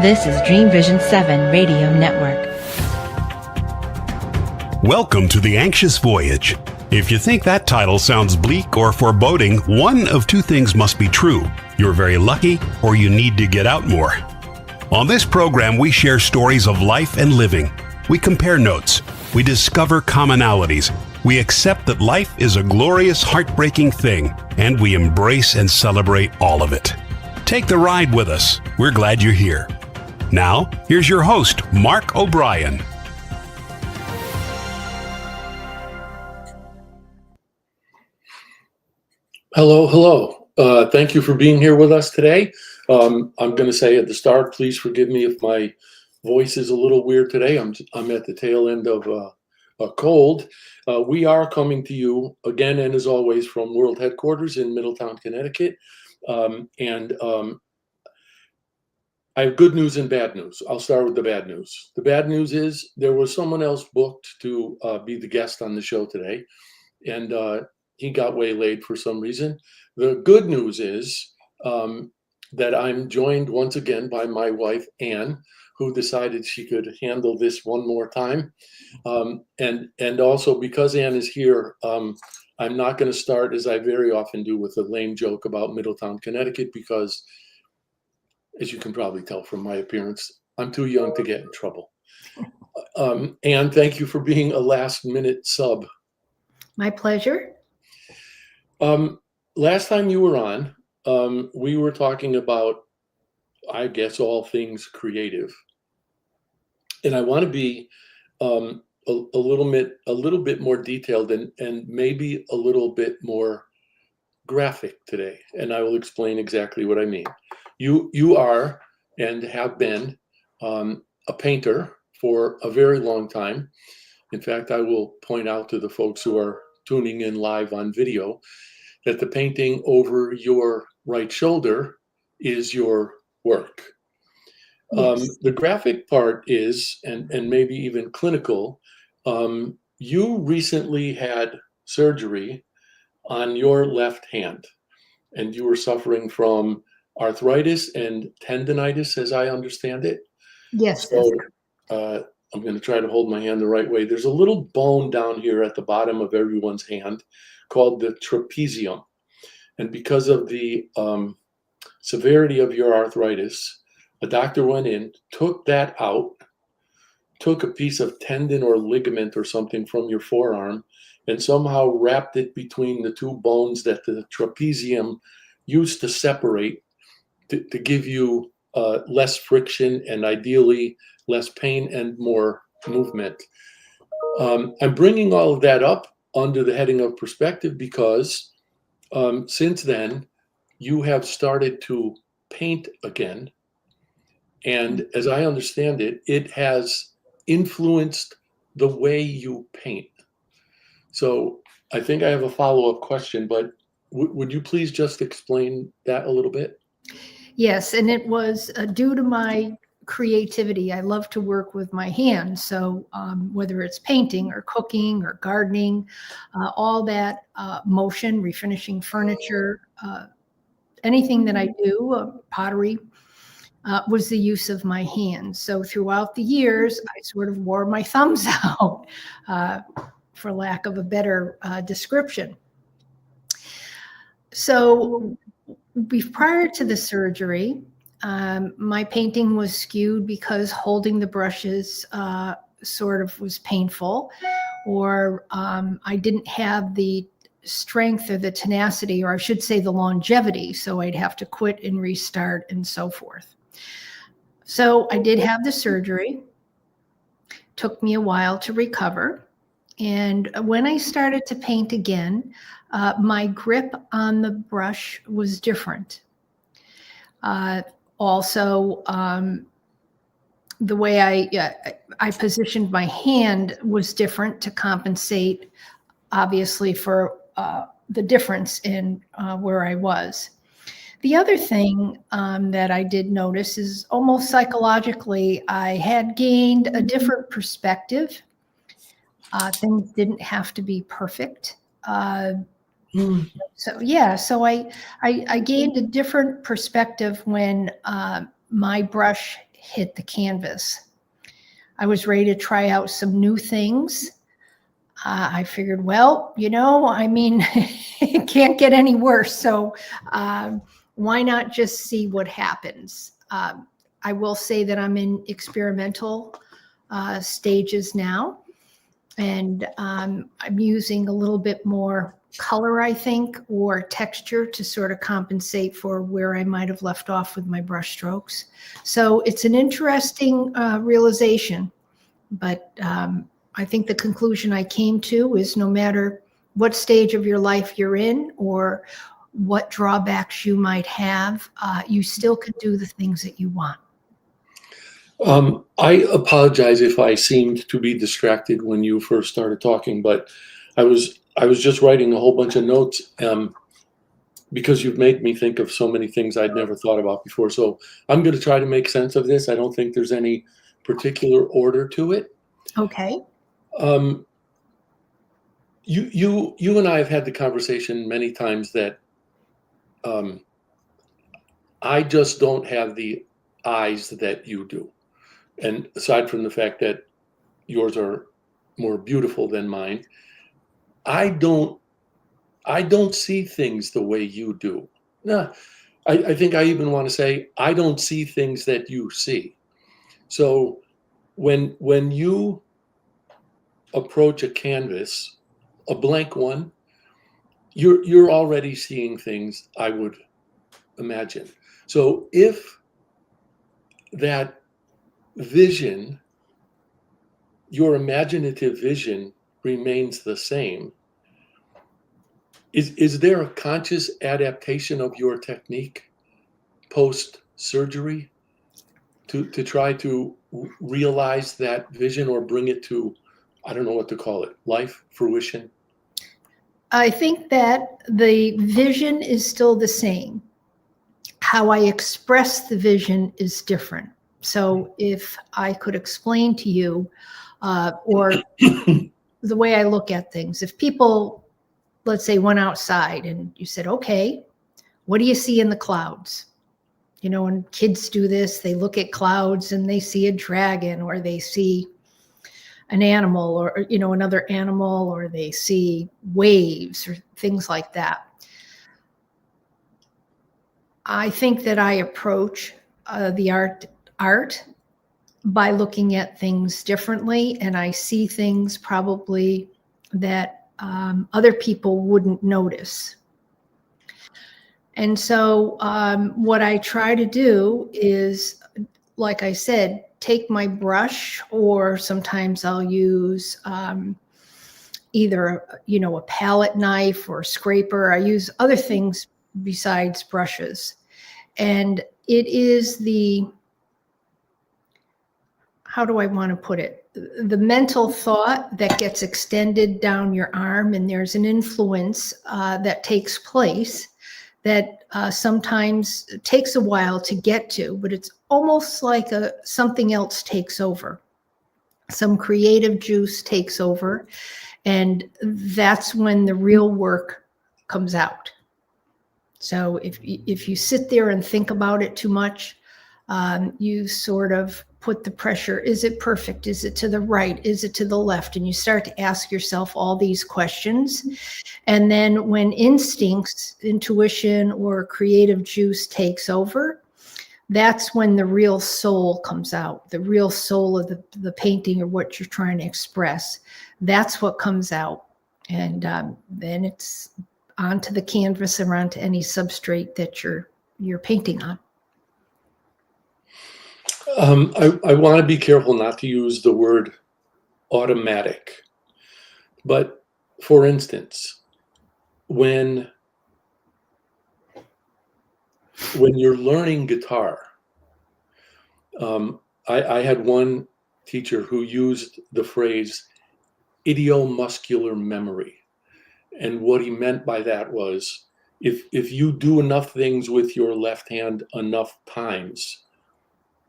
This is Dreamvisions 7 Radio Network. Welcome to the Anxious Voyage. If you think that title sounds bleak or foreboding, one of two things must be true. You're very lucky, or you need to get out more. On this program, we share stories of life and living. We compare notes. We discover commonalities. We accept that life is a glorious, heartbreaking thing, and we embrace and celebrate all of it. Take the ride with us. We're glad you're here. Now, here's your host, Mark O'Brien. Hello. Thank you for being here with us today. I'm going to say at the start, please forgive me if my voice is a little weird today. I'm at the tail end of a cold. We are coming to you again, and as always, from World Headquarters in Middletown, Connecticut. I have good news and bad news. I'll start with the bad news. The bad news is there was someone else booked to be the guest on the show today, and he got waylaid for some reason. The good news is that I'm joined once again by my wife, Anne, who decided she could handle this one more time. And also because Anne is here, I'm not going to start, as I very often do, with a lame joke about Middletown, Connecticut, because as you can probably tell from my appearance, I'm too young to get in trouble. Anne, thank you for being a last-minute sub. My pleasure. Last time you were on, we were talking about, I guess, all things creative. And I want to be a little bit more detailed and maybe a little bit more graphic today. And I will explain exactly what I mean. You are and have been a painter for a very long time. In fact, I will point out to the folks who are tuning in live on video that the painting over your right shoulder is your work. Yes. The graphic part is, and maybe even clinical, you recently had surgery on your left hand, and you were suffering from arthritis and tendonitis, as I understand it. Yes. So I'm going to try to hold my hand the right way. There's a little bone down here at the bottom of everyone's hand called the trapezium. And because of the severity of your arthritis, a doctor went in, took that out, took a piece of tendon or ligament or something from your forearm, and somehow wrapped it between the two bones that the trapezium used to separate to give you less friction and ideally less pain and more movement. I'm bringing all of that up under the heading of perspective because since then, you have started to paint again. And as I understand it, it has influenced the way you paint. So I think I have a follow-up question, but would you please just explain that a little bit? Yes, and it was due to my creativity. I love to work with my hands. So whether it's painting or cooking or gardening, all that motion, refinishing furniture, anything that I do, pottery, was the use of my hands. So throughout the years, I sort of wore my thumbs out, for lack of a better description. So prior to the surgery, my painting was skewed because holding the brushes sort of was painful, or I didn't have the strength or the tenacity, or I should say the longevity, so I'd have to quit and restart and so forth. So I did have the surgery. Took me a while to recover. And when I started to paint again, my grip on the brush was different. Also, the way I positioned my hand was different to compensate, obviously, for the difference in where I was. The other thing that I did notice is almost psychologically, I had gained a different perspective. Things didn't have to be perfect. So I gained a different perspective when my brush hit the canvas. I was ready to try out some new things. I figured, well, it can't get any worse. So why not just see what happens? I will say that I'm in experimental stages now, and I'm using a little bit more color, I think, or texture to sort of compensate for where I might have left off with my brush strokes. So it's an interesting realization, but I think the conclusion I came to is no matter what stage of your life you're in or what drawbacks you might have, you still can do the things that you want. I apologize if I seemed to be distracted when you first started talking, but I was just writing a whole bunch of notes because you've made me think of so many things I'd never thought about before. So I'm going to try to make sense of this. I don't think there's any particular order to it. Okay. You and I have had the conversation many times that I just don't have the eyes that you do. And aside from the fact that yours are more beautiful than mine, I don't see things the way you do. No, I think I even want to say I don't see things that you see. So when you approach a canvas, a blank one, you're already seeing things, I would imagine. So if that vision, your imaginative vision, remains the same, is there a conscious adaptation of your technique post surgery to try to realize that vision or bring it to, I don't know what to call it, life, fruition? I think that the vision is still the same. How I express the vision is different. So if I could explain to you, or the way I look at things, if people, let's say, went outside and you said, okay, what do you see in the clouds? When kids do this, they look at clouds and they see a dragon, or they see an animal, or another animal, or they see waves or things like that. I think that I approach the art by looking at things differently, and I see things probably that other people wouldn't notice. And so what I try to do is, like I said, take my brush, or sometimes I'll use either a palette knife or a scraper. I use other things besides brushes. And it is how do I want to put it? The mental thought that gets extended down your arm, and there's an influence that takes place that sometimes takes a while to get to, but it's almost like something else takes over. Some creative juice takes over, and that's when the real work comes out. So if you sit there and think about it too much, you sort of put the pressure. Is it perfect? Is it to the right? Is it to the left? And you start to ask yourself all these questions. And then when instincts, intuition, or creative juice takes over, that's when the real soul comes out, the real soul of the painting, or what you're trying to express. That's what comes out. And then it's onto the canvas or onto any substrate that you're painting on. I want to be careful not to use the word automatic, but for instance, when you're learning guitar, I had one teacher who used the phrase idiomuscular memory. And what he meant by that was, if you do enough things with your left hand enough times,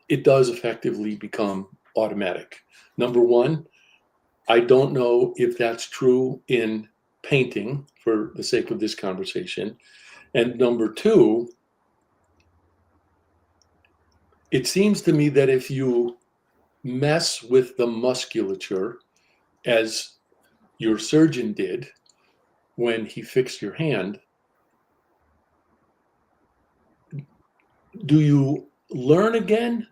it does effectively become automatic. Number one, I don't know if that's true in painting for the sake of this conversation. And number two, it seems to me that if you mess with the musculature, as your surgeon did when he fixed your hand, do you learn again?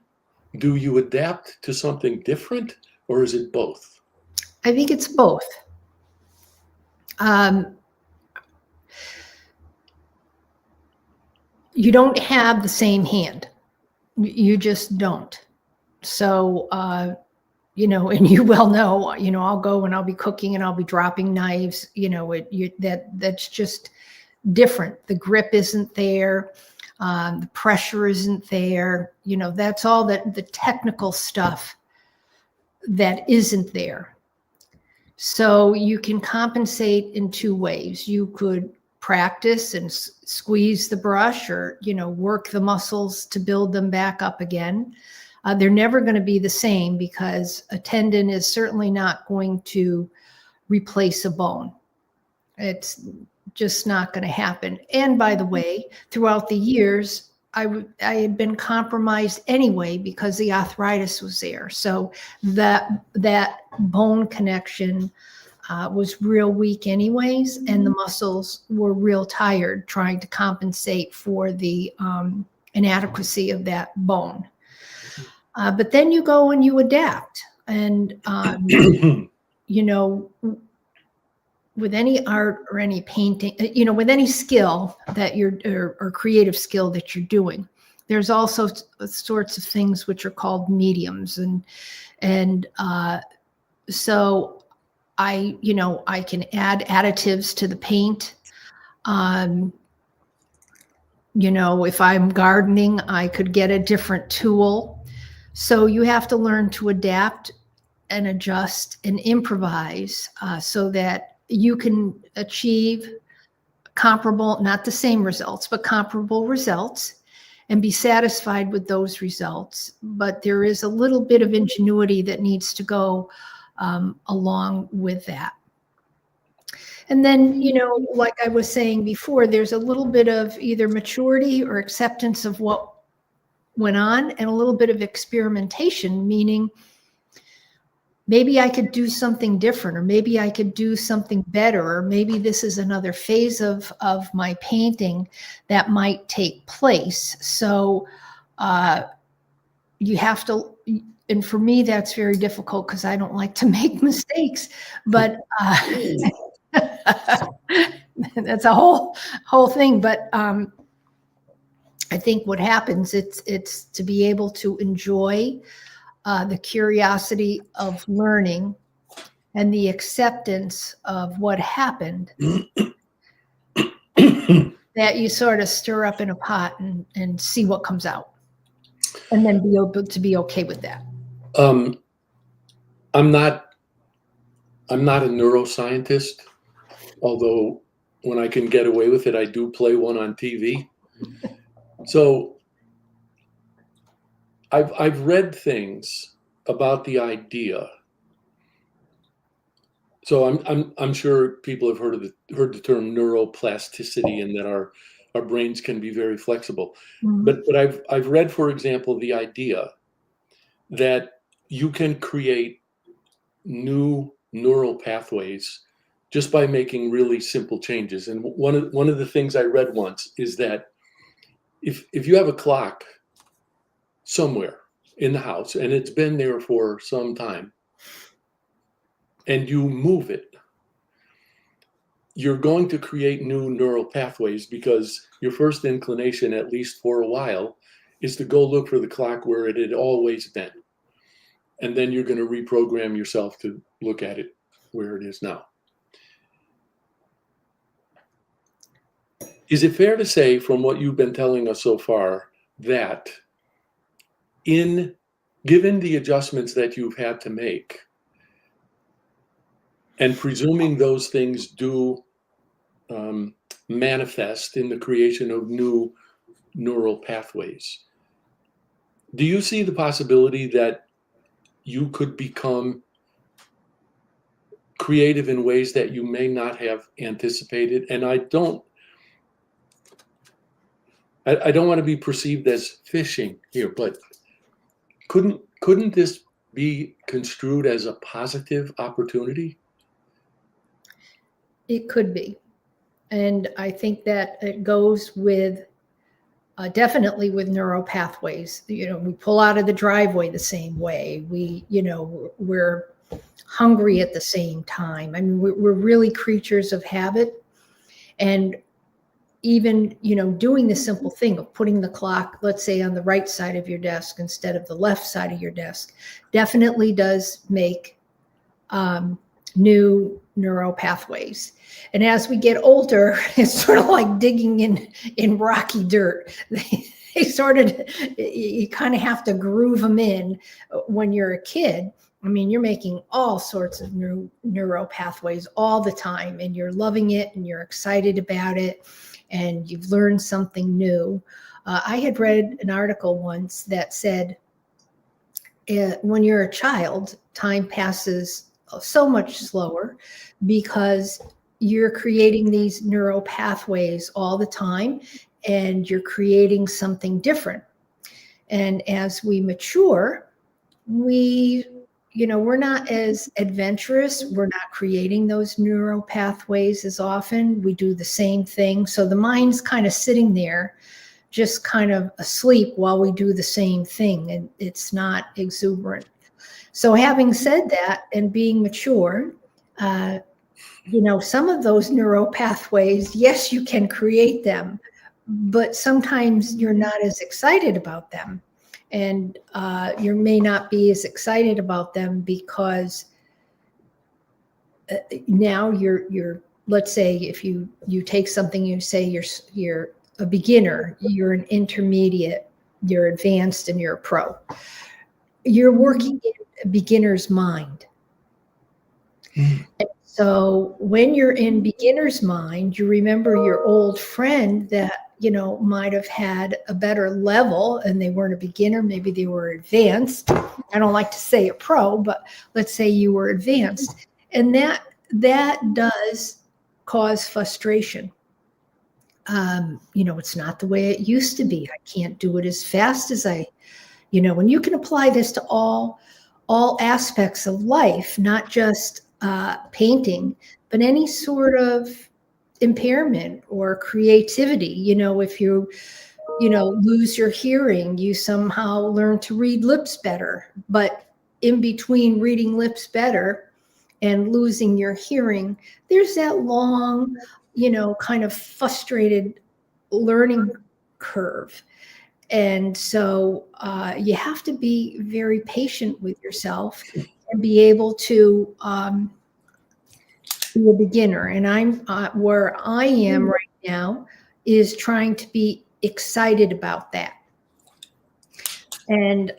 Do you adapt to something different, or is it both? I think it's both. You don't have the same hand. You just don't. So, and you well know, I'll go and I'll be cooking and I'll be dropping knives, that's just different. The grip isn't there. The pressure isn't there. That's all the technical stuff that isn't there. So you can compensate in two ways. You could practice and squeeze the brush, or, work the muscles to build them back up again. They're never going to be the same, because a tendon is certainly not going to replace a bone. It's just not going to happen. And by the way, throughout the years, I had been compromised anyway because the arthritis was there. So that bone connection was real weak anyways, and the muscles were real tired trying to compensate for the inadequacy of that bone. But then you go and you adapt. And, with any art or any painting, with any skill that or creative skill that you're doing, there's also sorts of things which are called mediums. And so I can add additives to the paint. If I'm gardening, I could get a different tool. So you have to learn to adapt and adjust and improvise so that you can achieve comparable, not the same results, but comparable results, and be satisfied with those results. But there is a little bit of ingenuity that needs to go along with that. And then, like I was saying before, there's a little bit of either maturity or acceptance of what went on, and a little bit of experimentation, meaning maybe I could do something different, or maybe I could do something better, or maybe this is another phase of my painting that might take place. So you have to, and for me, that's very difficult because I don't like to make mistakes, but that's a whole thing. But I think what happens, it's to be able to enjoy the curiosity of learning and the acceptance of what happened that you sort of stir up in a pot and see what comes out, and then be able to be okay with that. I'm not a neuroscientist, although when I can get away with it, I do play one on TV. So I've read things about the idea. So I'm sure people have heard the term neuroplasticity, and that our brains can be very flexible. Mm-hmm. But I've read, for example, the idea that you can create new neural pathways just by making really simple changes. And one of the things I read once is that if you have a clock somewhere in the house and it's been there for some time, and you move it, you're going to create new neural pathways, because your first inclination, at least for a while, is to go look for the clock where it had always been. And then you're going to reprogram yourself to look at it where it is now. Is it fair to say, from what you've been telling us so far, that given the adjustments that you've had to make, and presuming those things do manifest in the creation of new neural pathways, do you see the possibility that you could become creative in ways that you may not have anticipated? And I don't want to be perceived as fishing here, but couldn't this be construed as a positive opportunity? It could be. And I think that it goes with definitely with neural pathways. We pull out of the driveway the same way. We're hungry at the same time. I mean, we're really creatures of habit. And even, doing the simple thing of putting the clock, let's say, on the right side of your desk instead of the left side of your desk, definitely does make new neural pathways. And as we get older, it's sort of like digging in rocky dirt. They sort of, you kind of have to groove them in. When you're a kid, I mean, you're making all sorts of new neural pathways all the time, and you're loving it, and you're excited about it, and you've learned something new. I had read an article once that said, when you're a child, time passes so much slower because you're creating these neural pathways all the time, and you're creating something different. And as we mature, we're not as adventurous. We're not creating those neural pathways as often. We do the same thing. So the mind's kind of sitting there, just kind of asleep while we do the same thing, and it's not exuberant. So having said that, and being mature, some of those neural pathways, yes, you can create them, but sometimes you're not as excited about them. And you may not be as excited about them because now you're, let's say, if you take something, you say you're a beginner, you're an intermediate, you're advanced, and you're a pro. You're working in a beginner's mind. And so when you're in beginner's mind, you remember your old friend that, might have had a better level, and they weren't a beginner, maybe they were advanced. I don't like to say a pro, but let's say you were advanced. And that does cause frustration. It's not the way it used to be. I can't do it as fast as and you can apply this to all aspects of life, not just painting, but any sort of impairment or creativity. If you lose your hearing, you somehow learn to read lips better. But in between reading lips better and losing your hearing, there's that long, kind of frustrated learning curve. And so you have to be very patient with yourself and be able to be a beginner. And I'm where I am right now is trying to be excited about that. And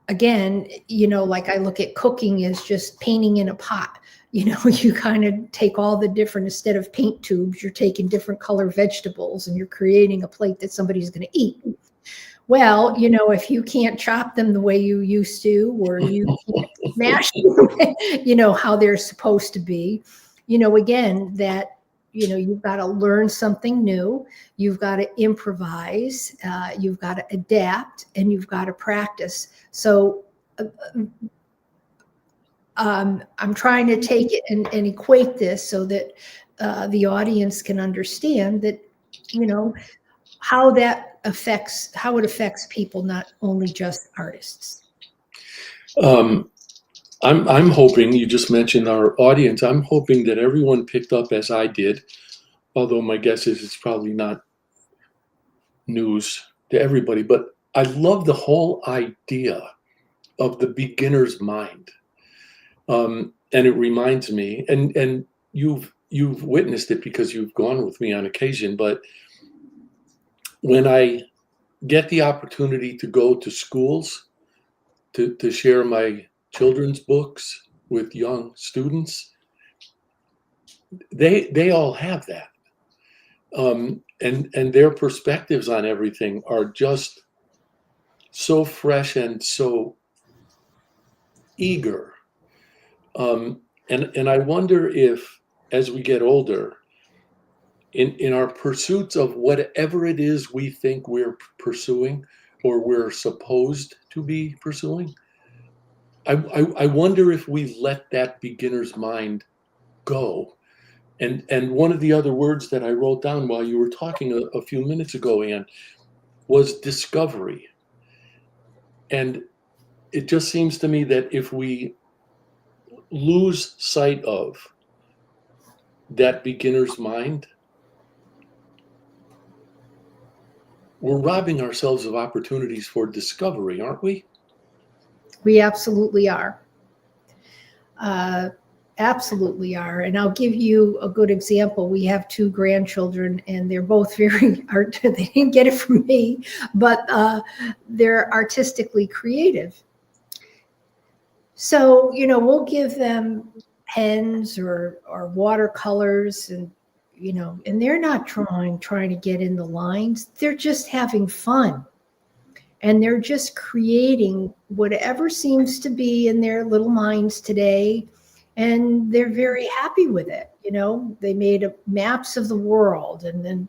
again, like I look at cooking as just painting in a pot. You kind of take all the different, instead of paint tubes, you're taking different color vegetables and you're creating a plate that somebody's going to eat. Well, if you can't chop them the way you used to, or you can't smash them, how they're supposed to be, again, that, you've got to learn something new. You've got to improvise. You've got to adapt, and you've got to practice. So I'm trying to take it and equate this so that the audience can understand that, how it affects people, not only just artists. I'm hoping, you just mentioned our audience, I'm hoping that everyone picked up as I did, although my guess is it's probably not news to everybody, but I love the whole idea of the beginner's mind. And it reminds me, and you've witnessed it because you've gone with me on occasion, but when I get the opportunity to go to schools to share my children's books with young students, they all have that. And their perspectives on everything are just so fresh and so eager. And I wonder if, as we get older, in our pursuits of whatever it is we think we're pursuing, or we're supposed to be pursuing. I wonder if we let that beginner's mind go. And one of the other words that I wrote down while you were talking a few minutes ago, Ann, was discovery. And it just seems to me that if we lose sight of that beginner's mind, we're robbing ourselves of opportunities for discovery, aren't we? We absolutely are. Absolutely are. And I'll give you a good example. We have 2 grandchildren, and they're both very art. They didn't get it from me, but they're artistically creative. So, we'll give them pens or watercolors, and and they're not trying to get in the lines. They're just having fun. And they're just creating whatever seems to be in their little minds today. And they're very happy with it. They made maps of the world, and then,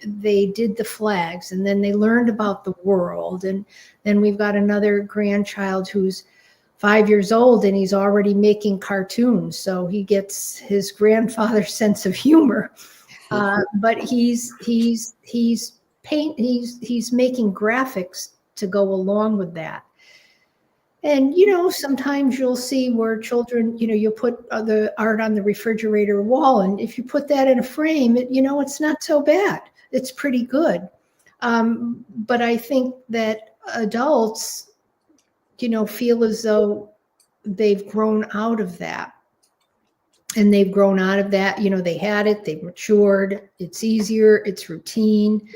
they did the flags, and then they learned about the world. And then we've got another grandchild who's 5 years old, and he's already making cartoons. So he gets his grandfather's sense of humor. But he's making graphics to go along with that. And, sometimes you'll see where children, you put the art on the refrigerator wall. And if you put that in a frame, it's not so bad. It's pretty good. But I think that adults, feel as though they've grown out of that. And they've grown out of that. They had it, they've matured. It's easier, it's routine.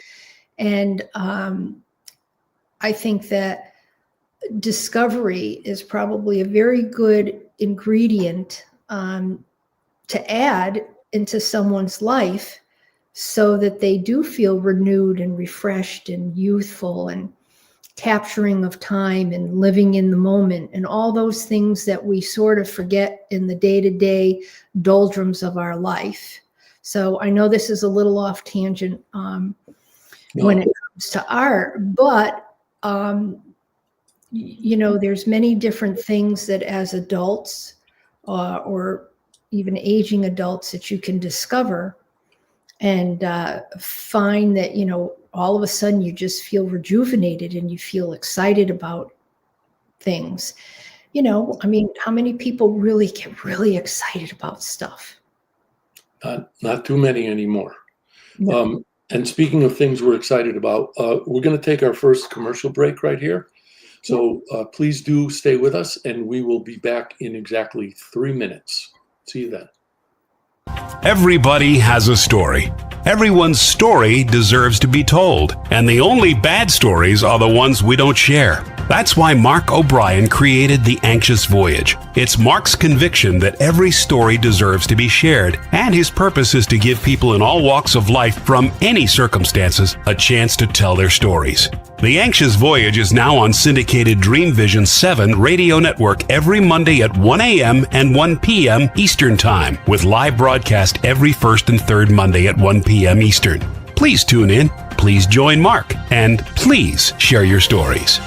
And I think that discovery is probably a very good ingredient to add into someone's life so that they do feel renewed and refreshed and youthful and capturing of time and living in the moment and all those things that we sort of forget in the day-to-day doldrums of our life. So I know this is a little off tangent when it comes to art, but there's many different things that as adults or even aging adults that you can discover and find that, all of a sudden you just feel rejuvenated and you feel excited about things. How many people really get really excited about stuff? Not too many anymore. No. And speaking of things we're excited about, we're going to take our first commercial break right here. So please do stay with us, and we will be back in exactly 3 minutes. See you then. Everybody has a story. Everyone's story deserves to be told, and the only bad stories are the ones we don't share. That's why Mark O'Brien created The Anxious Voyage. It's Mark's conviction that every story deserves to be shared, and his purpose is to give people in all walks of life from any circumstances a chance to tell their stories. The Anxious Voyage is now on syndicated Dreamvisions 7 radio network every Monday at 1 a.m. and 1 p.m. Eastern Time, with live broadcast every first and third Monday at 1 p.m. Eastern. Please tune in, please join Mark, and please share your stories.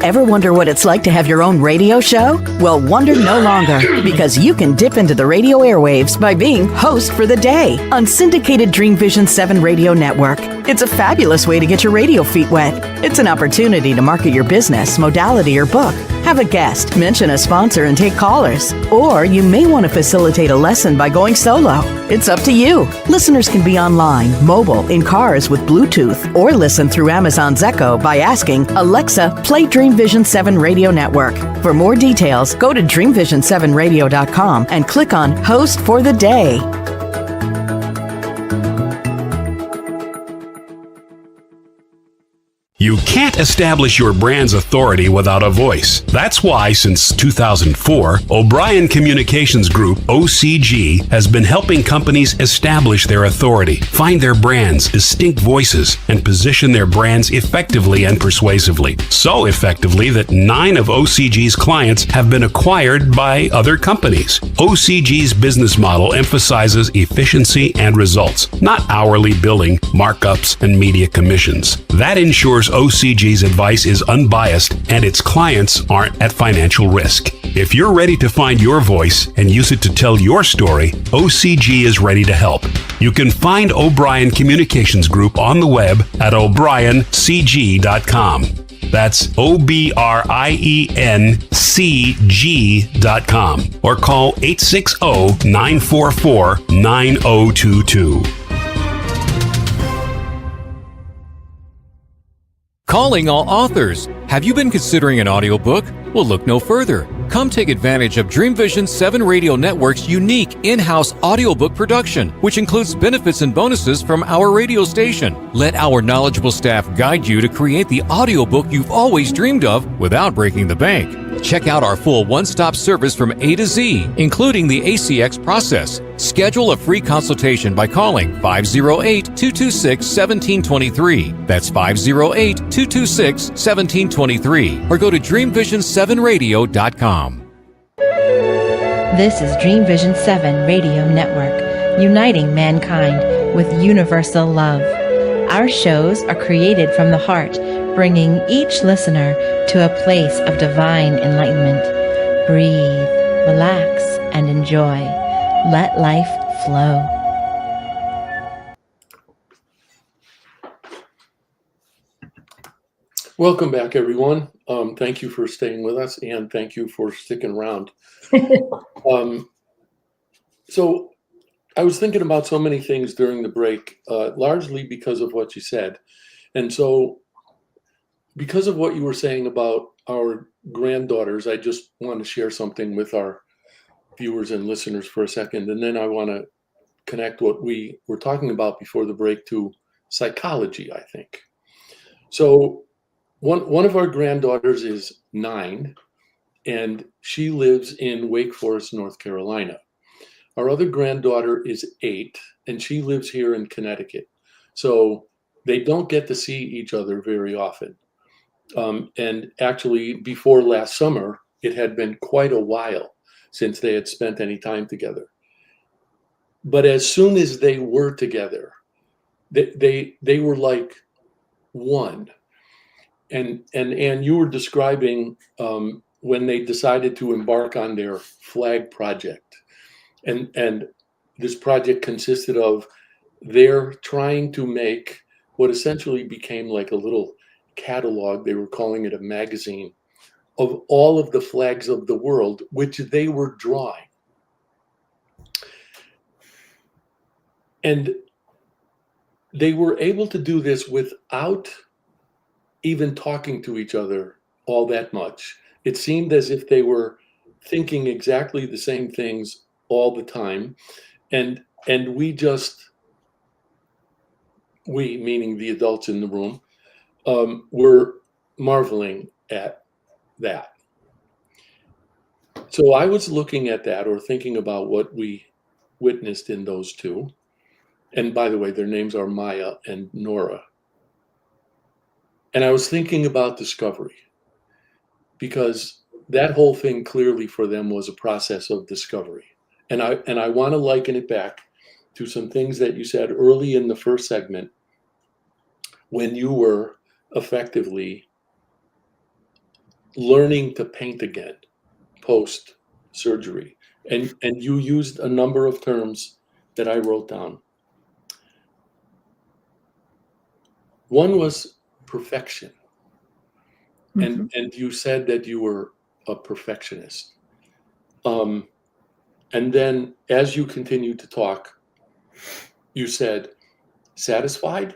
Ever wonder what it's like to have your own radio show? Well, wonder no longer, because you can dip into the radio airwaves by being host for the day on syndicated Dreamvisions 7 radio network. It's a fabulous way to get your radio feet wet. It's an opportunity to market your business, modality, or book. Have a guest, mention a sponsor, and take callers. Or you may want to facilitate a lesson by going solo. It's up to you. Listeners can be online, mobile, in cars with Bluetooth, or listen through Amazon's Echo by asking, Alexa, play Dreamvision 7 Radio Network. For more details, go to dreamvision7radio.com and click on Host for the Day. You can't establish your brand's authority without a voice. That's why, since 2004, O'Brien Communications Group, OCG, has been helping companies establish their authority, find their brand's distinct voices, and position their brands effectively and persuasively. So effectively that 9 of OCG's clients have been acquired by other companies. OCG's business model emphasizes efficiency and results, not hourly billing, markups, and media commissions. That ensures OCG's advice is unbiased and its clients aren't at financial risk. If you're ready to find your voice and use it to tell your story, OCG is ready to help. You can find O'Brien Communications Group on the web at o'briencg.com. That's OBRIENCG.com, or call 860-944-9022. Calling all authors. Have you been considering an audiobook? Well, look no further. Come take advantage of Dreamvisions 7 Radio Network's unique in-house audiobook production, which includes benefits and bonuses from our radio station. Let our knowledgeable staff guide you to create the audiobook you've always dreamed of without breaking the bank. Check out our full one-stop service from A to Z, including the ACX process. Schedule a free consultation by calling 508-226-1723. That's 508-226-1723. Or go to dreamvision7radio.com. This is Dreamvision 7 Radio Network, uniting mankind with universal love. Our shows are created from the heart, bringing each listener to a place of divine enlightenment. Breathe, relax, and enjoy. Let life flow. Welcome back, everyone. Thank you for staying with us, and thank you for sticking around. So I was thinking about so many things during the break, largely because of what you said. And so because of what you were saying about our granddaughters, I just want to share something with our viewers and listeners for a second. And then I want to connect what we were talking about before the break to psychology, I think. So one of our granddaughters is 9, and she lives in Wake Forest, North Carolina. Our other granddaughter is 8, and she lives here in Connecticut. So they don't get to see each other very often. And actually, before last summer, it had been quite a while since they had spent any time together. But as soon as they were together, they were like one. And you were describing when they decided to embark on their flag project. And this project consisted of their trying to make what essentially became like a little catalog. They were calling it a magazine of all of the flags of the world, which they were drawing. And they were able to do this without even talking to each other all that much. It seemed as if they were thinking exactly the same things all the time. And we, meaning the adults in the room, were marveling at that. So I was looking at that, or thinking about what we witnessed in those two. And by the way, their names are Maya and Nora. And I was thinking about discovery, because that whole thing clearly for them was a process of discovery. And I want to liken it back to some things that you said early in the first segment, when you were effectively learning to paint again post surgery. And you used a number of terms that I wrote down. One was perfection. Mm-hmm. And you said that you were a perfectionist. And then as you continued to talk, you said satisfied.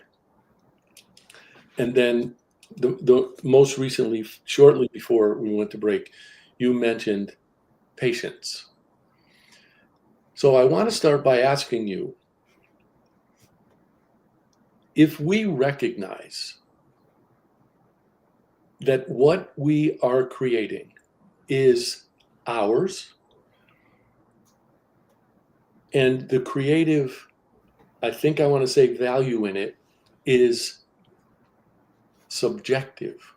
And then the most recently, shortly before we went to break, you mentioned patience. So I want to start by asking you, if we recognize that what we are creating is ours, and the creative, I think I want to say value in it, is subjective.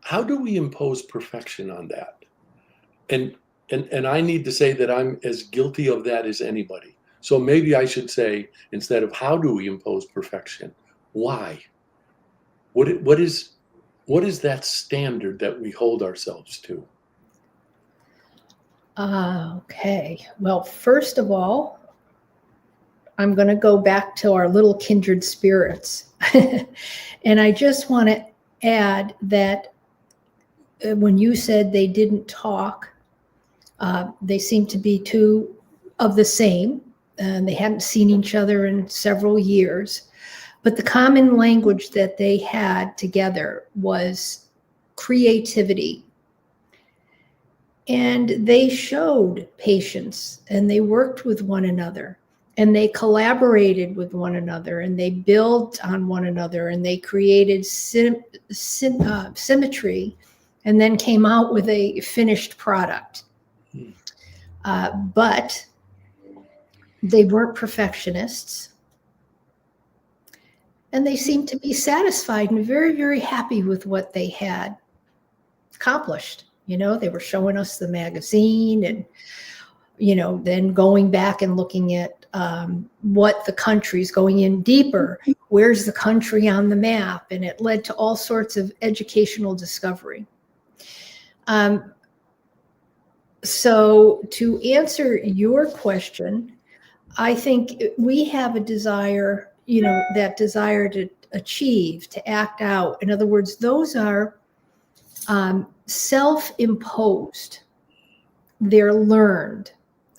How do we impose perfection on that? And I need to say that I'm as guilty of that as anybody. So maybe I should say, instead of how do we impose perfection, why? What is that standard that we hold ourselves to? Okay. Well, first of all, I'm going to go back to our little kindred spirits. And I just want to add that when you said they didn't talk, they seemed to be two of the same, and they hadn't seen each other in several years. But the common language that they had together was creativity. And they showed patience, and they worked with one another, and they collaborated with one another, and they built on one another, and they created symmetry, and then came out with a finished product. But they weren't perfectionists, and they seemed to be satisfied and very, very happy with what they had accomplished. You know, they were showing us the magazine, and, you know, then going back and looking at what the country's going in deeper. Where's the country on the map? And it led to all sorts of educational discovery. So to answer your question, I think we have a desire, you know, that desire to achieve, to act out. In other words, those are self-imposed. They're learned.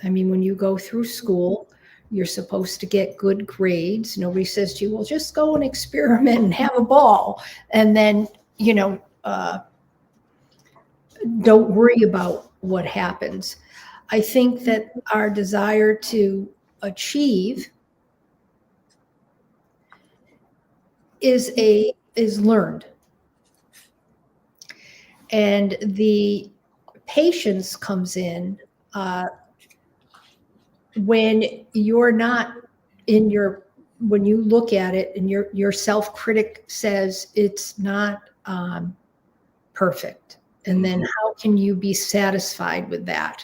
I mean, when you go through school, you're supposed to get good grades. Nobody says to you, well, just go and experiment and have a ball. And then, you know, don't worry about what happens. I think that our desire to achieve is learned. And the patience comes in when you're not in your, when you look at it and your self-critic says it's not perfect. And then how can you be satisfied with that?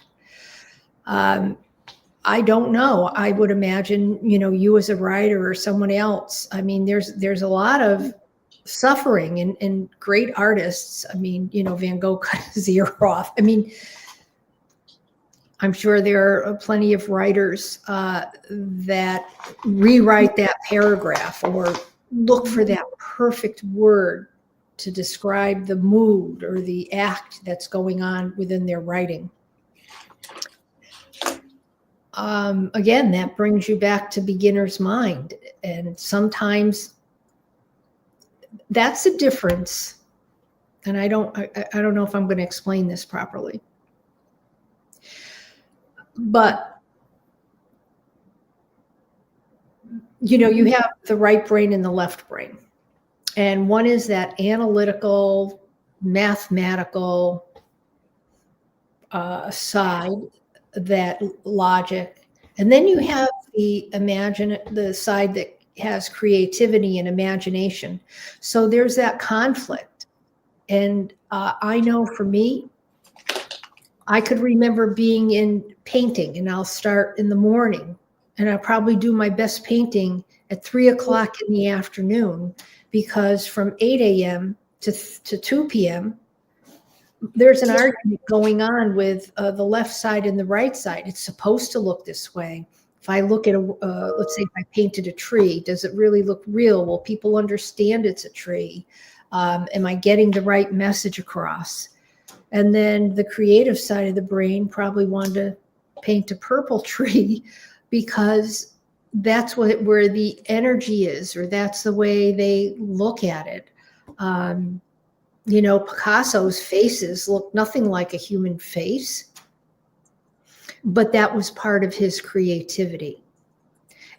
I don't know. I would imagine, you know, you as a writer or someone else, I mean, there's a lot of suffering and great artists. I mean, you know, Van Gogh cut his ear off. I mean, I'm sure there are plenty of writers that rewrite that paragraph or look for that perfect word to describe the mood or the act that's going on within their writing. Again, that brings you back to beginner's mind. And sometimes that's a difference. And I don't know if I'm going to explain this properly. But, you know, you have the right brain and the left brain. And one is that analytical, mathematical side, that logic. And then you have the side that has creativity and imagination. So there's that conflict. And I know for me, I could remember being in painting, and I'll start in the morning, and I'll probably do my best painting at 3 o'clock in the afternoon, because from 8 a.m. to 2 p.m., there's an argument going on with the left side and the right side. It's supposed to look this way. If I look at let's say if I painted a tree, does it really look real? Will people understand it's a tree? Am I getting the right message across? And then the creative side of the brain probably wanted to paint a purple tree because that's where the energy is, or that's the way they look at it. You know, Picasso's faces look nothing like a human face, but that was part of his creativity.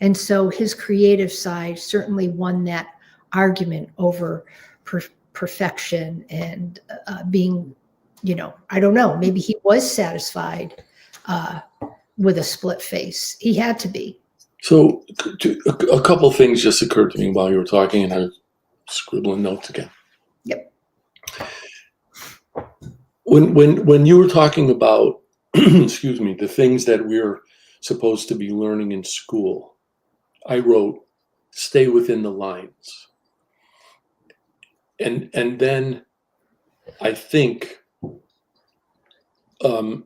And so his creative side certainly won that argument over perfection and being, I don't know, maybe he was satisfied with a split face. He had to be. So a couple things just occurred to me while you were talking, and I was scribbling notes again. Yep. When you were talking about, excuse me, the things that we're supposed to be learning in school, I wrote, stay within the lines. And then I think when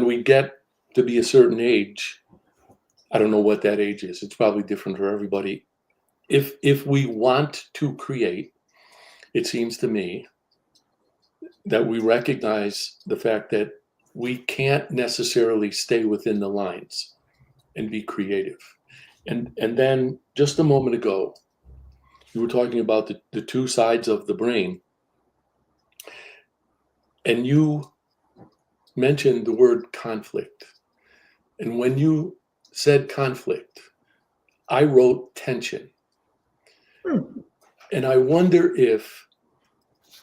we get to be a certain age, I don't know what that age is. It's probably different for everybody. If we want to create, it seems to me that we recognize the fact that we can't necessarily stay within the lines and be creative. And then just a moment ago, you were talking about the two sides of the brain, and you mentioned the word conflict. And when you said conflict, I wrote tension. And I wonder if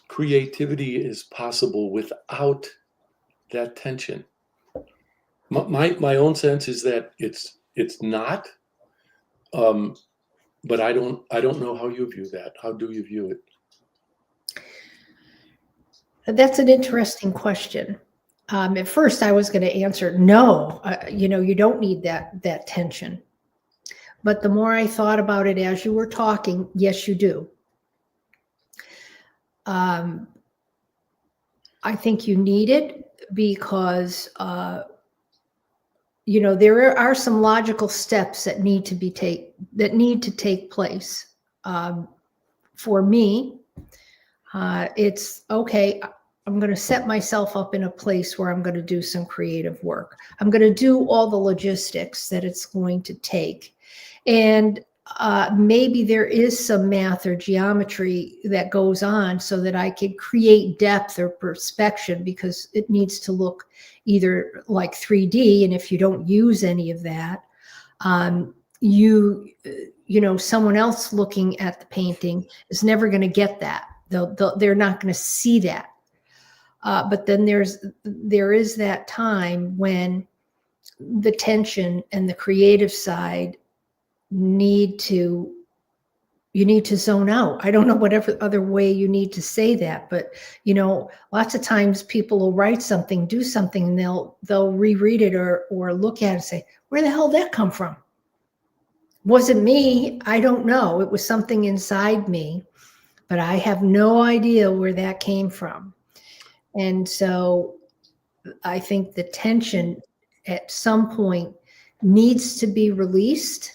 creativity is possible without that tension. My own sense is that it's not, but I don't know how you view that. How do you view it? That's an interesting question. At first, I was going to answer no. You don't need that tension. But the more I thought about it as you were talking, yes, you do. I think you need it because there are some logical steps that need to take place. For me, it's okay. I'm going to set myself up in a place where I'm going to do some creative work. I'm going to do all the logistics that it's going to take. And maybe there is some math or geometry that goes on so that I could create depth or perspection, because it needs to look either like 3D. And if you don't use any of that, someone else looking at the painting is never going to get that. They're not going to see that. But then there is that time when the tension and the creative side you need to zone out. I don't know whatever other way you need to say that, but lots of times people will write something, do something, and they'll reread it or look at it and say, where the hell did that come from? Wasn't me. I don't know. It was something inside me, but I have no idea where that came from. And so I think the tension at some point needs to be released.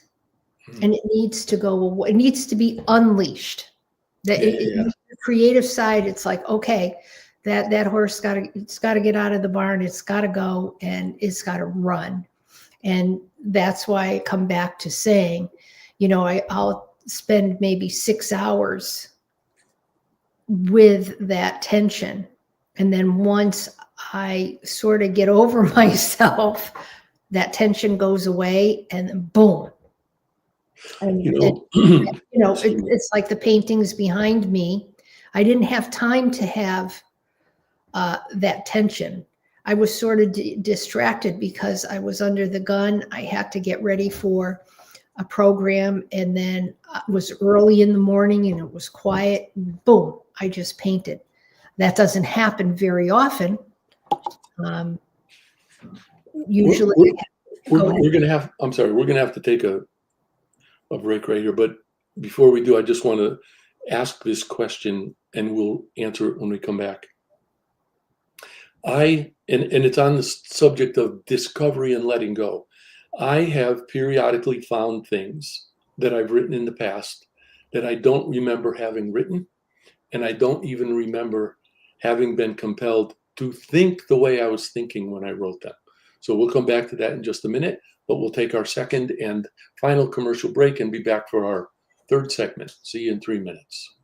And it needs to go away. It needs to be unleashed. The creative side, it's like, okay, that horse it's got to get out of the barn. It's got to go and it's got to run. And that's why I come back to saying, I'll spend maybe 6 hours with that tension. And then once I sort of get over myself, that tension goes away and then boom. And it's like the paintings behind me. I didn't have time to have that tension. I was sort of distracted because I was under the gun. I had to get ready for a program, and then it was early in the morning and it was quiet. Boom, I just painted. That doesn't happen very often. Usually, we're going to have to take a break right here. But before we do, I just want to ask this question, and we'll answer it when we come back. And it's on the subject of discovery and letting go. I have periodically found things that I've written in the past that I don't remember having written, and I don't even remember having been compelled to think the way I was thinking when I wrote them. So we'll come back to that in just a minute, but we'll take our second and final commercial break and be back for our third segment. See you in 3 minutes.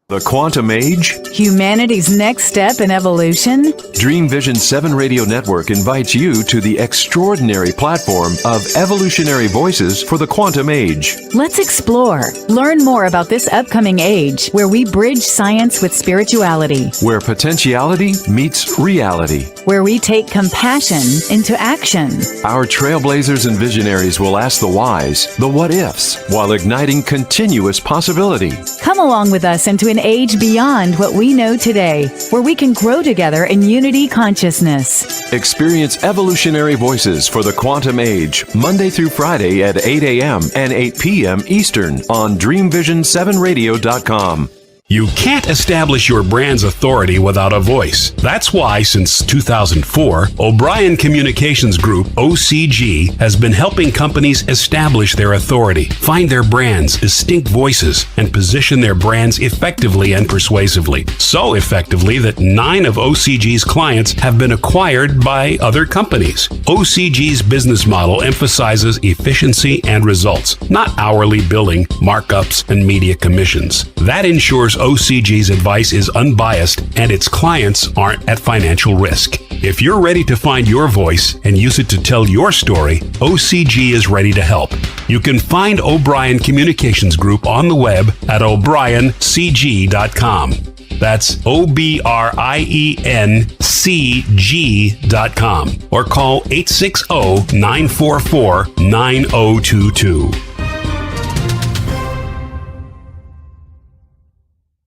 The Quantum Age? Humanity's next step in evolution? Dreamvisions 7 Radio Network invites you to the extraordinary platform of evolutionary voices for the quantum age. Let's explore. Learn more about this upcoming age where we bridge science with spirituality, Where potentiality meets reality. where we take compassion into action. Our trailblazers and visionaries will ask the whys, the what ifs, while igniting continuous possibility. Come along with us into an age beyond what we know today, where we can grow together in unity consciousness. Experience evolutionary voices for the quantum age, Monday through Friday at 8 a.m. and 8 p.m. Eastern on Dreamvision7radio.com. You can't establish your brand's authority without a voice. That's why, since 2004, O'Brien Communications Group, OCG, has been helping companies establish their authority, find their brand's distinct voices, and position their brands effectively and persuasively. So effectively that 9 of OCG's clients have been acquired by other companies. OCG's business model emphasizes efficiency and results, not hourly billing, markups, and media commissions. That ensures OCG's advice is unbiased and its clients aren't at financial risk. If you're ready to find your voice and use it to tell your story, OCG is ready to help. You can find O'Brien Communications Group on the web at o'briencg.com. That's OBRIENCG.com or call 860-944-9022.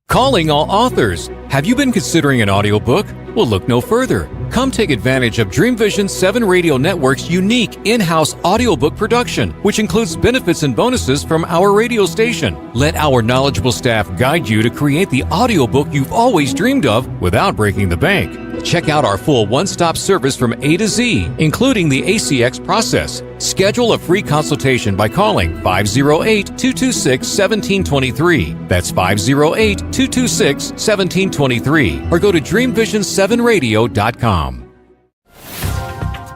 Calling all authors. Have you been considering an audiobook? Well, look no further. Come take advantage of Dreamvisions 7 Radio Network's unique in-house audiobook production, which includes benefits and bonuses from our radio station. Let our knowledgeable staff guide you to create the audiobook you've always dreamed of without breaking the bank. Check out our full one-stop service from A to Z, including the ACX process. Schedule a free consultation by calling 508-226-1723. That's 508-226-1723. Or go to dreamvision7radio.com.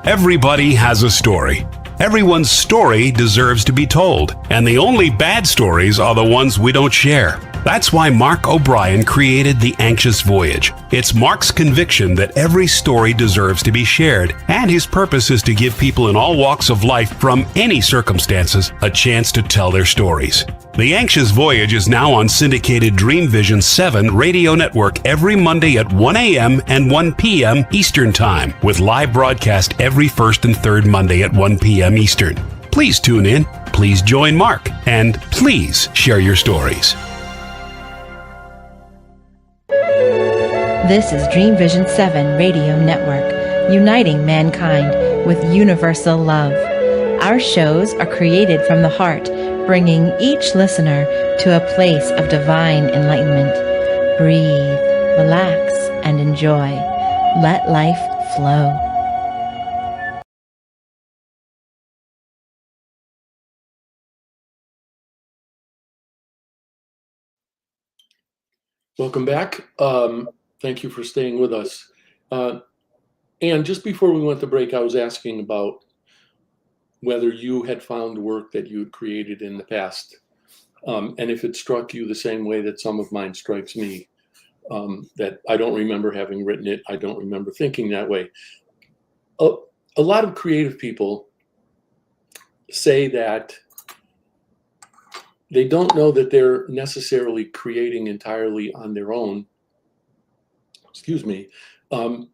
Everybody has a story. Everyone's story deserves to be told, and the only bad stories are the ones we don't share. That's why Mark O'Brien created The Anxious Voyage. It's Mark's conviction that every story deserves to be shared, and his purpose is to give people in all walks of life from any circumstances a chance to tell their stories. The Anxious Voyage is now on syndicated Dreamvisions 7 Radio Network every Monday at 1 a.m. and 1 p.m. Eastern Time, with live broadcast every first and third Monday at 1 p.m. Eastern. Please tune in, please join Mark, and please share your stories. This is Dreamvision 7 Radio Network, uniting mankind with universal love. Our shows are created from the heart, bringing each listener to a place of divine enlightenment. Breathe, relax, and enjoy. Let life flow. Welcome back. Thank you for staying with us. And just before we went to break, I was asking about whether you had found work that you had created in the past, and if it struck you the same way that some of mine strikes me, that I don't remember having written it. I don't remember thinking that way. A lot of creative people say that they don't know that they're necessarily creating entirely on their own. Excuse me.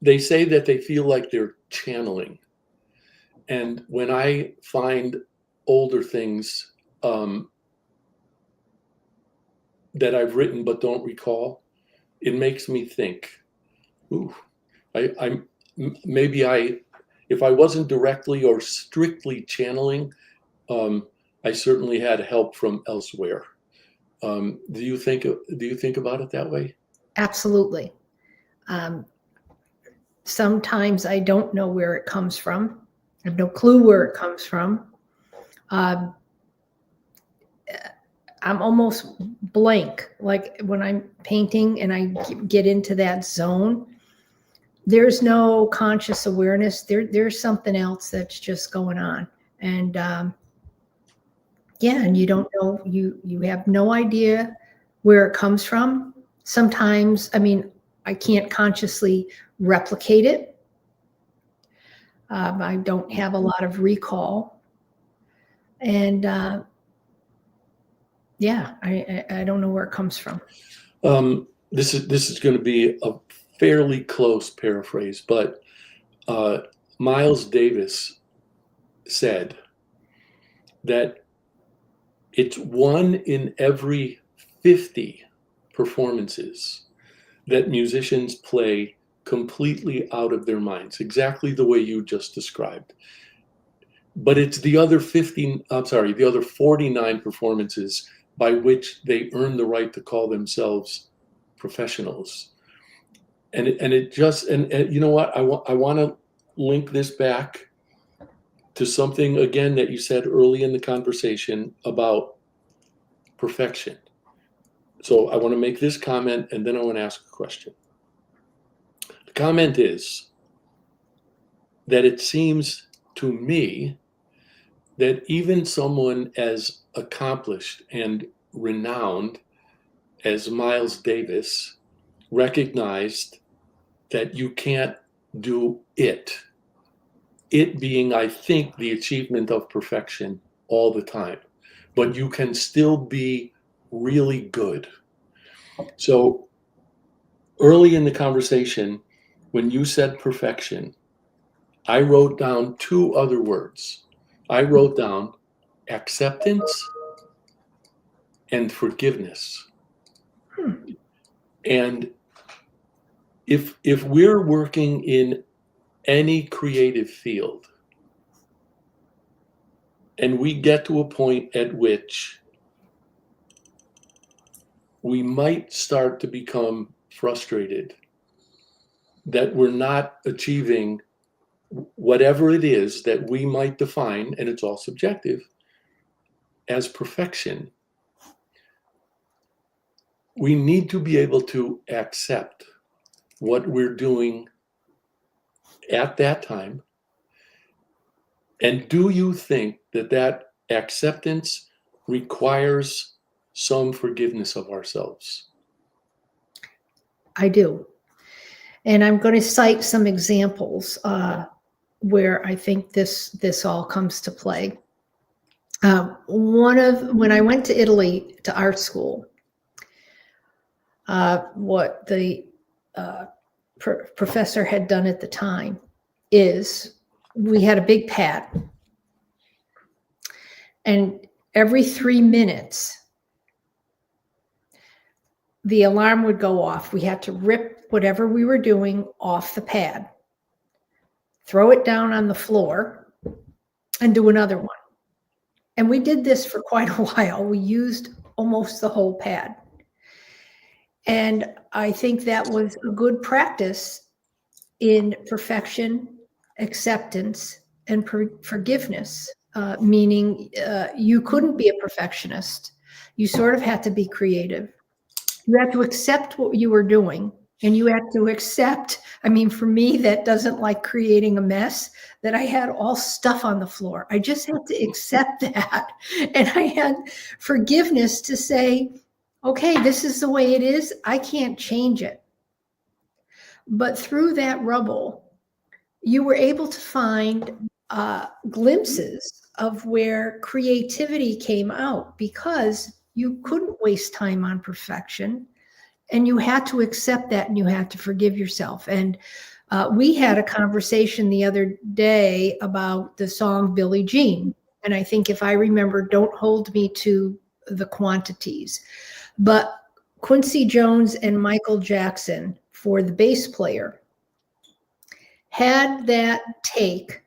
They say that they feel like they're channeling. And when I find older things that I've written but don't recall, it makes me think, ooh, if I wasn't directly or strictly channeling, I certainly had help from elsewhere. Do you think about it that way? Absolutely. Sometimes I don't know where it comes from. I have no clue where it comes from. I'm almost blank. Like when I'm painting and I get into that zone, there's no conscious awareness. There's something else that's just going on. And and you don't know, you have no idea where it comes from. Sometimes, I mean, I can't consciously replicate it. I don't have a lot of recall. And yeah, I don't know where it comes from. This is going to be a fairly close paraphrase, but Miles Davis said that it's 1 in every 50 performances that musicians play completely out of their minds, exactly the way you just described. But it's the other 49 performances by which they earn the right to call themselves professionals. And you know what? I want to link this back to something again that you said early in the conversation about perfection. So I want to make this comment and then I want to ask a question. The comment is that it seems to me that even someone as accomplished and renowned as Miles Davis recognized that you can't do it being, I think, the achievement of perfection all the time, but you can still be really good. So early in the conversation, when you said perfection, I wrote down 2 other words. I wrote down acceptance and forgiveness. And if we're working in any creative field and we get to a point at which we might start to become frustrated that we're not achieving whatever it is that we might define, and it's all subjective, as perfection, we need to be able to accept what we're doing at that time. And do you think that acceptance requires some forgiveness of ourselves? I do. And I'm going to cite some examples where I think this all comes to play. When I went to Italy to art school, what the professor had done at the time is we had a big pad, and every 3 minutes the alarm would go off. We had to rip whatever we were doing off the pad, throw it down on the floor, and do another one. And we did this for quite a while. We used almost the whole pad. And I think that was a good practice in perfection, acceptance, and forgiveness, meaning you couldn't be a perfectionist. You sort of had to be creative. You had to accept what you were doing, and you had to accept, I mean, for me, that doesn't like creating a mess, that I had all stuff on the floor. I just had to accept that. And I had forgiveness to say, okay, this is the way it is. I can't change it. But through that rubble, you were able to find glimpses of where creativity came out, because you couldn't waste time on perfection, and you had to accept that, and you had to forgive yourself. And we had a conversation the other day about the song Billie Jean. And I think, if I remember, don't hold me to the quantities, but Quincy Jones and Michael Jackson, for the bass player, had that take,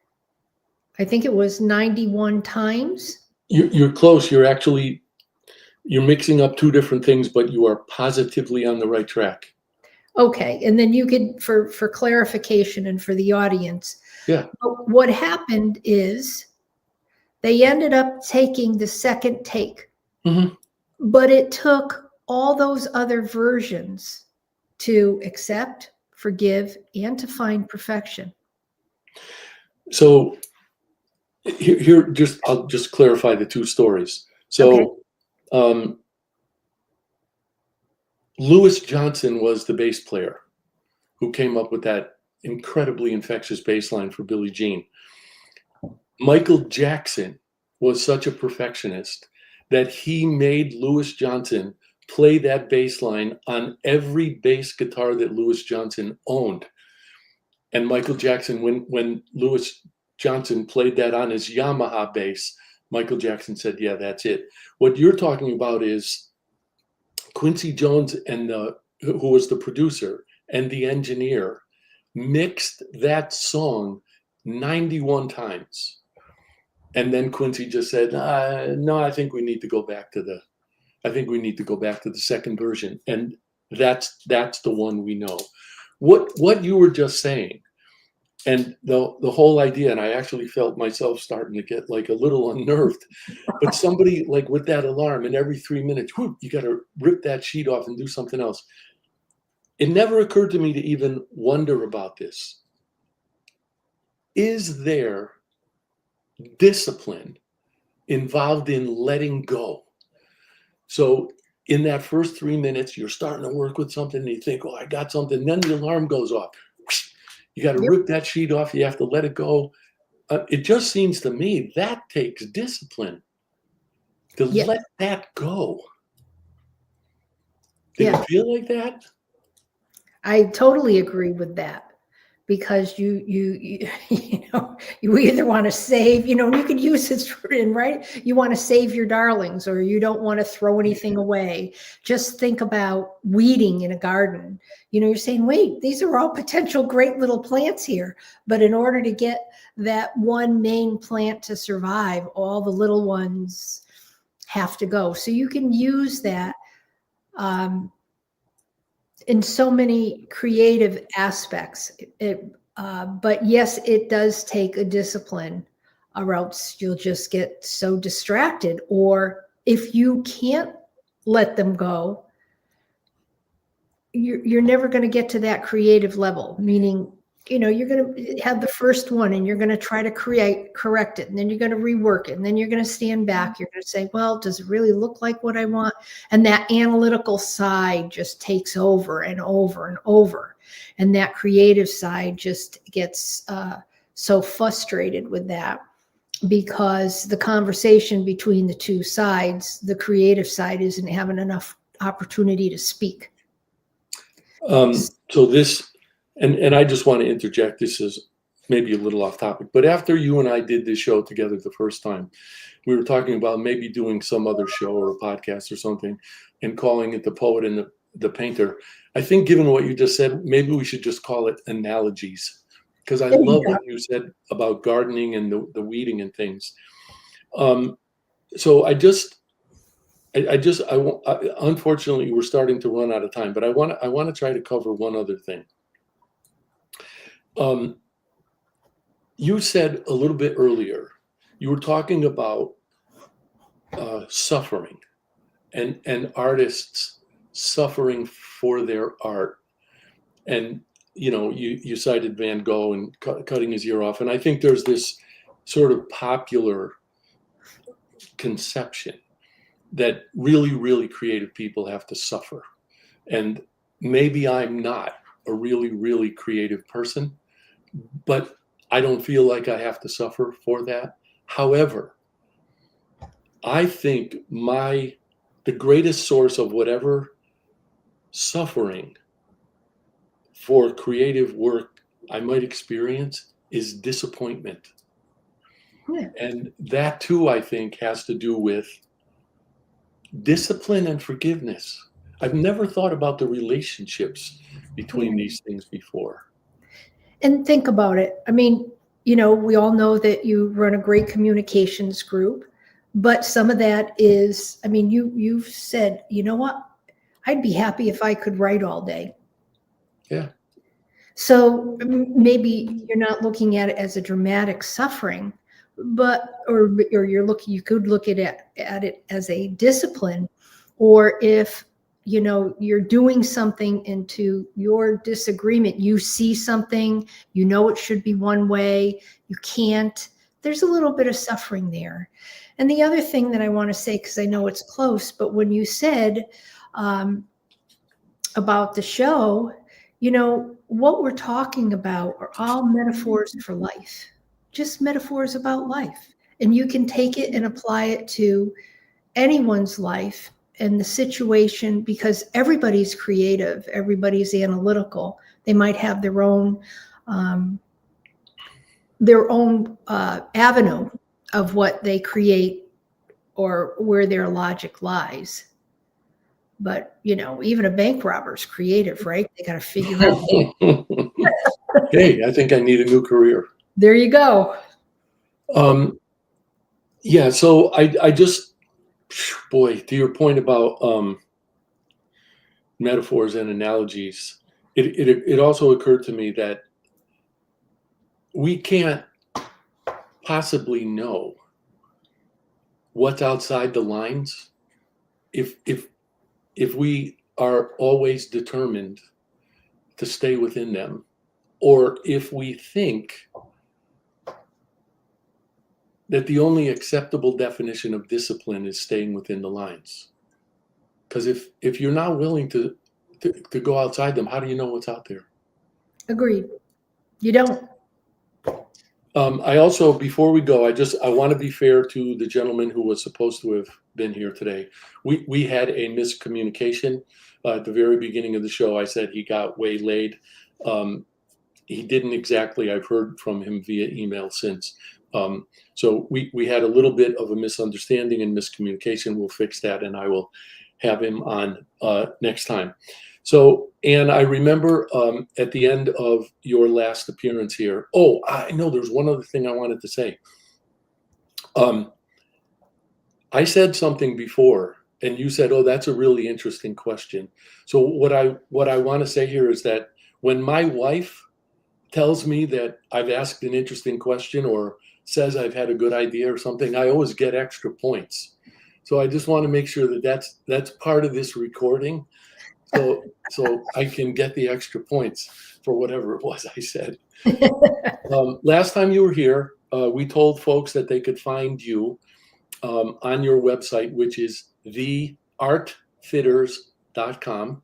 I think it was 91 times. You're close. You're mixing up 2 different things, but you are positively on the right track. Okay. And then you could, for clarification and for the audience. Yeah. What happened is they ended up taking the second take, but it took all those other versions to accept, forgive, and to find perfection. So here, I'll just clarify the 2 stories. So, okay. Louis Johnson was the bass player who came up with that incredibly infectious bass line for Billie Jean. Michael Jackson was such a perfectionist that he made Louis Johnson play that bass line on every bass guitar that Louis Johnson owned. And Michael Jackson, when Louis Johnson played that on his Yamaha bass, Michael Jackson said, yeah, that's it. What you're talking about is Quincy Jones who was the producer and the engineer, mixed that song 91 times. And then Quincy just said, no, I think we need to go back to the second version. And that's the one we know. What you were just saying, and the whole idea, and I actually felt myself starting to get like a little unnerved, but somebody like with that alarm, and every 3 minutes, whoop, you got to rip that sheet off and do something else. It never occurred to me to even wonder about this. Is there discipline involved in letting go? So in that first 3 minutes, you're starting to work with something and you think, oh, I got something. Then the alarm goes off. You got to rip that sheet off. You have to let it go. It just seems to me that takes discipline to let that go. Did you feel like that? I totally agree with that, because you either want to save, you could use this in, right? You want to save your darlings, or you don't want to throw anything away. Just think about weeding in a garden. You're saying, wait, these are all potential great little plants here. But in order to get that one main plant to survive, all the little ones have to go. So you can use that in so many creative aspects. But yes, it does take a discipline, or else you'll just get so distracted. Or if you can't let them go, you're never going to get to that creative level, meaning, you're going to have the first one and you're going to try to correct it. And then you're going to rework it. And then you're going to stand back. You're going to say, well, does it really look like what I want? And that analytical side just takes over and over and over. And that creative side just gets so frustrated with that, because the conversation between the two sides, the creative side isn't having enough opportunity to speak. So this, and I just want to interject, this is maybe a little off topic, but after you and I did this show together the first time, we were talking about maybe doing some other show or a podcast or something and calling it The Poet and the Painter. I think, given what you just said, maybe we should just call it analogies, because I love what you said about gardening and the weeding and things. So unfortunately, we're starting to run out of time, but I want to try to cover one other thing. You said a little bit earlier, you were talking about suffering and artists suffering for their art. And, you cited Van Gogh and cutting his ear off. And I think there's this sort of popular conception that really, really creative people have to suffer. And maybe I'm not a really, really creative person, but I don't feel like I have to suffer for that. However, I think the greatest source of whatever suffering for creative work I might experience is disappointment. Yeah. And that too, I think, has to do with discipline and forgiveness. I've never thought about the relationships between these things before. And think about it. I mean, we all know that you run a great communications group, but some of that is, you've said, you know what? I'd be happy if I could write all day. Yeah. So maybe you're not looking at it as a dramatic suffering, or you could look at it as a discipline. Or if, you're doing something into your disagreement, you see something, it should be one way, you can't, there's a little bit of suffering there. And the other thing that I want to say, because I know it's close, but when you said, about the show, what we're talking about are all metaphors for life, just metaphors about life. And you can take it and apply it to anyone's life and the situation, because everybody's creative, everybody's analytical. They might have their own avenue of what they create or where their logic lies. But, even a bank robber's creative, right? They got to figure out. Hey, I think I need a new career. There you go. Yeah, so I just, boy, to your point about metaphors and analogies, it also occurred to me that we can't possibly know what's outside the lines if we are always determined to stay within them, or if we think that the only acceptable definition of discipline is staying within the lines. Because if you're not willing to go outside them, how do you know what's out there? Agreed. You don't. I also, before we go, I want to be fair to the gentleman who was supposed to have been here today. We had a miscommunication at the very beginning of the show. I said he got waylaid. He didn't exactly. I've heard from him via email since. So we had a little bit of a misunderstanding and miscommunication. We'll fix that, and I will have him on next time. So, and I remember at the end of your last appearance here, I know there's one other thing I wanted to say. I said something before, and you said, that's a really interesting question. So what I want to say here is that when my wife tells me that I've asked an interesting question or says I've had a good idea or something, I always get extra points. So I just want to make sure that that's part of this recording. So I can get the extra points for whatever it was I said. Last time you were here, we told folks that they could find you on your website, which is theartfitters.com.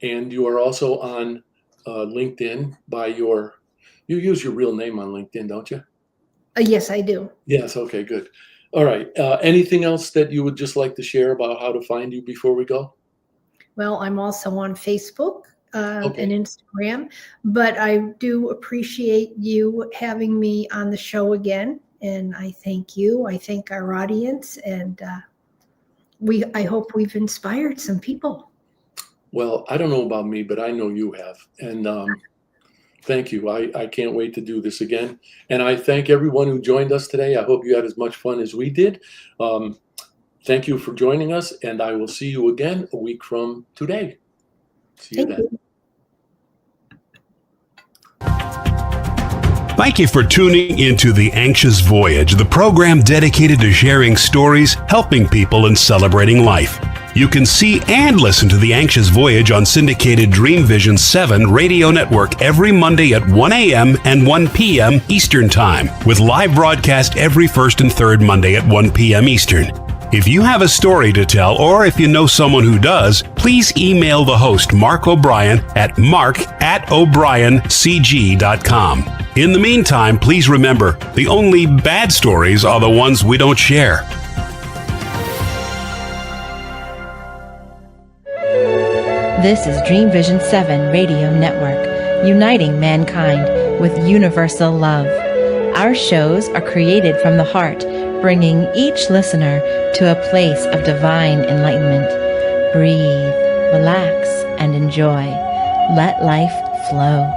And you are also on LinkedIn you use your real name on LinkedIn, don't you? Yes, I do. Yes. Okay, good. All right. Anything else that you would just like to share about how to find you before we go? Well, I'm also on Facebook and Instagram, but I do appreciate you having me on the show again. And I thank you. I thank our audience, and I hope we've inspired some people. Well, I don't know about me, but I know you have. And thank you. I can't wait to do this again. And I thank everyone who joined us today. I hope you had as much fun as we did. Thank you for joining us, and I will see you again a week from today. See you then. Thank you for tuning into The Anxious Voyage, the program dedicated to sharing stories, helping people, and celebrating life. You can see and listen to The Anxious Voyage on syndicated Dreamvisions 7 radio network every Monday at 1 a.m. and 1 p.m. Eastern Time, with live broadcast every first and third Monday at 1 p.m. Eastern. If you have a story to tell, or if you know someone who does, please email the host, Mark O'Brien, at mark@o'briencg.com. In the meantime, please remember, the only bad stories are the ones we don't share. This is Dreamvisions 7 Radio Network, uniting mankind with universal love. Our shows are created from the heart, bringing each listener to a place of divine enlightenment. Breathe, relax, and enjoy. Let life flow.